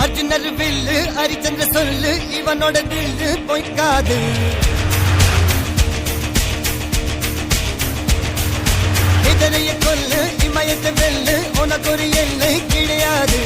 அர்ஜுனர் வில்லு ஹரிச்சந்திர சொல்லு இவனோட தில்லு பொய்க்காது. இதனைய கொல்லு இமயத்தை வெல்லு உனக்கு ஒரு எல்லை கிடையாது.